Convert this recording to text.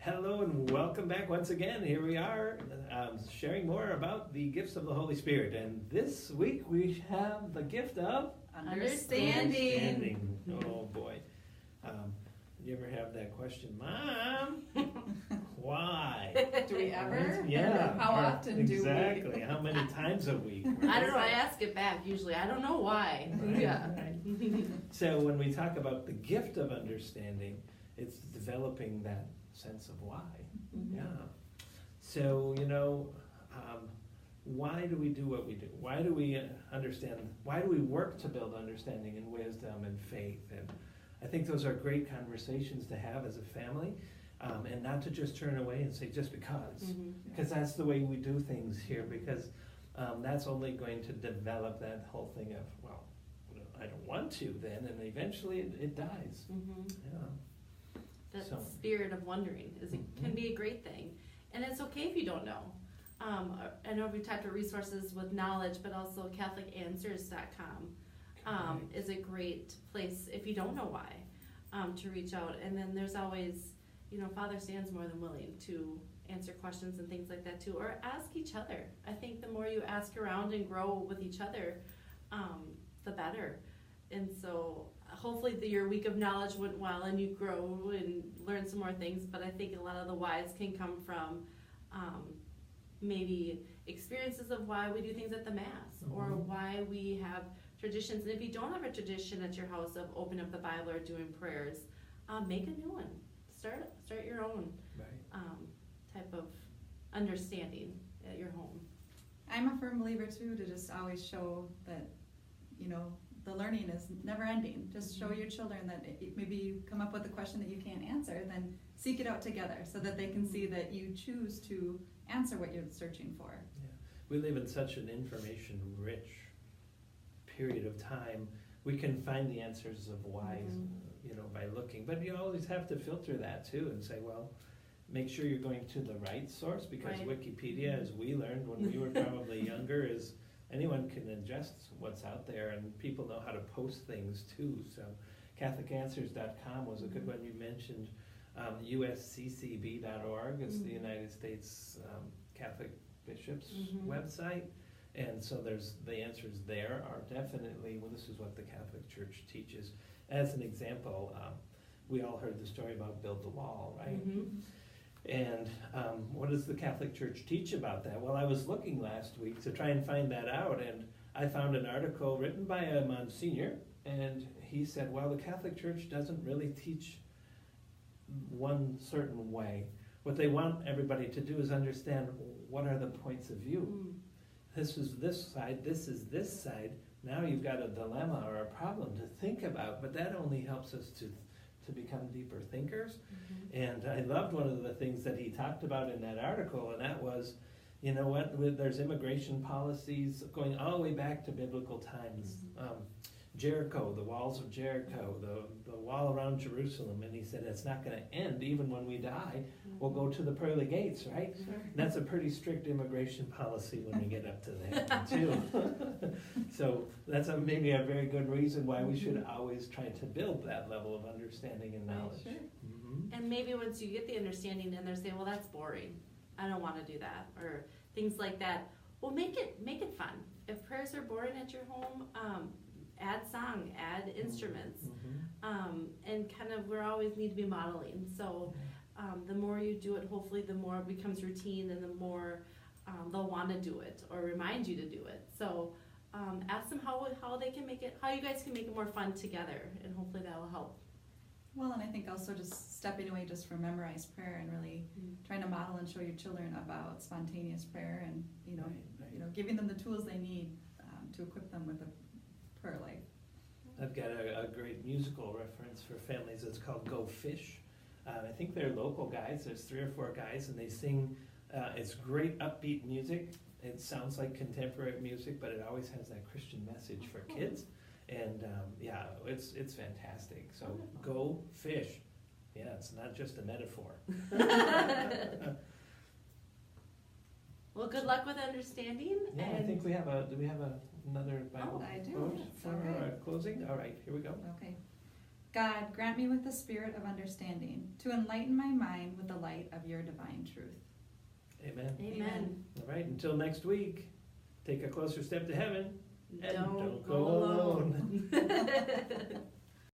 Hello and welcome back once again. Here we are sharing more about the gifts of the Holy Spirit. And this week we have the gift of understanding. Oh boy. You ever have that question, Mom? Why? Do we ever? Yeah. How often do we? Exactly. How many times a week? I don't know. I ask it back usually. I don't know why. Right, Yeah. right. So when we talk about the gift of understanding, it's developing that sense of why. Mm-hmm. Yeah. So, why do we do what we do? Why do we understand? Why do we work to build understanding and wisdom and faith? And I think those are great conversations to have as a family, and not to just turn away and say just because that's the way we do things here, because that's only going to develop that whole thing of, well, I don't want to then, and eventually it dies. Mm-hmm. Yeah. That So. spirit of wondering can be a great thing. And it's okay if you don't know. I know we've talked about resources with knowledge, but also CatholicAnswers.com is a great place if you don't know why, to reach out. And then there's always, Father Stan's more than willing to answer questions and things like that too, or ask each other. I think the more you ask around and grow with each other, the better. And so hopefully your week of knowledge went well and you grow and learn some more things, but I think a lot of the whys can come from maybe experiences of why we do things at the Mass, or why we have traditions. And if you don't have a tradition at your house of opening up the Bible or doing prayers, make a new one. Start your own type of understanding at your home. I'm a firm believer too, to just always show that, the learning is never ending. Just show your children that maybe you come up with a question that you can't answer, then seek it out together so that they can see that you choose to answer what you're searching for. Yeah. We live in such an information-rich period of time. We can find the answers of why, by looking. But you always have to filter that too and say, well, make sure you're going to the right source, because Wikipedia, as we learned when we were probably younger, is anyone can ingest what's out there, and people know how to post things too. So CatholicAnswers.com was a good one. You mentioned usccb.org. It's the United States Catholic Bishops website. And so there's the answers there are definitely, well, this is what the Catholic Church teaches. As an example, we all heard the story about Build the Wall, right? And what does the Catholic Church teach about that? Well, I was looking last week to try and find that out, and I found an article written by a Monsignor, and he said, well, the Catholic Church doesn't really teach one certain way. What they want everybody to do is understand, what are the points of view? This is this side, this is this side. Now you've got a dilemma or a problem to think about, but that only helps us to become deeper thinkers. And I loved one of the things that he talked about in that article, and that was, there's immigration policies going all the way back to biblical times. Jericho, the walls of Jericho, the wall around Jerusalem, and he said it's not going to end even when we die. We'll go to the pearly gates, right? Sure. That's a pretty strict immigration policy when we get up to that too. So that's maybe a very good reason why we should always try to build that level of understanding and knowledge. Sure. And maybe once you get the understanding, and they're saying, well, that's boring, I don't want to do that, or things like that. Well, make it fun. If prayers are boring at your home, add song, add instruments, and kind of, we always need to be modeling. So the more you do it, hopefully the more it becomes routine, and the more they'll want to do it or remind you to do it. So ask them how they can make it, how you guys can make it more fun together, and hopefully that will help. Well, and I think also just stepping away just from memorized prayer and really trying to model and show your children about spontaneous prayer, and giving them the tools they need to equip them with a prayer life. I've got a great musical reference for families. It's called Go Fish. I think they're local guys. There's 3 or 4 guys, and they sing. It's great upbeat music. It sounds like contemporary music, but it always has that Christian message for kids. And it's fantastic. So go fish. Yeah, it's not just a metaphor. Well, good luck with understanding. Yeah, I think we have another Bible I do. quote Yes, for okay. our closing. All right, here we go. Okay. God, grant me with the spirit of understanding, to enlighten my mind with the light of your divine truth. Amen. Amen. All right, until next week, take a closer step to heaven. And Don't go alone.